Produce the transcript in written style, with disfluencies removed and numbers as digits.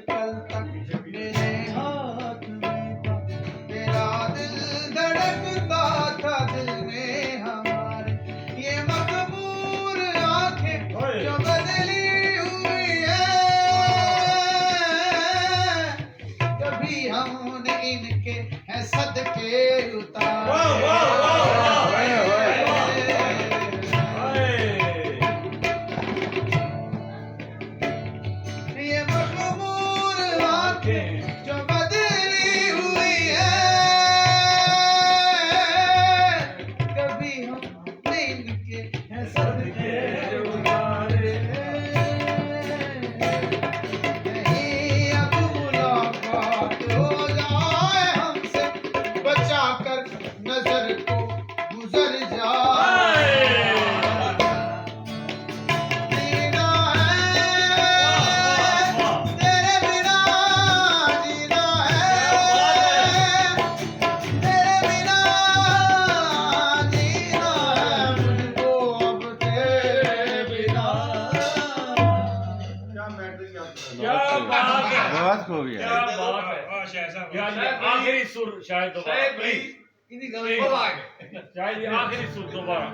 कल तक मेरे हाथ में था, तेरा दिल धड़कता था दिल में हमारे, ये मकबूल आंखें जो बदली हुई है, कभी हमने इनके है सदके उतारे। ये मकबूल आंखें जो बदली हुई है, कभी हमने इनके है सदके उतारे। नहीं अब मुलाकात हो जाए हमसे, बचा कर नजर को गुजर जाए। जीना है तेरे बिना, जीना है तेरे बिना, जीना है मुझको अब तेरे बिना। क्या मैट्रिक याद कर क्या बात है, बहुत खूब क्या यार। बात है। यार ये आखिरी सुर शायद दोबारा, इन्हीं गलत शायद ये आखिरी सुर दोबारा।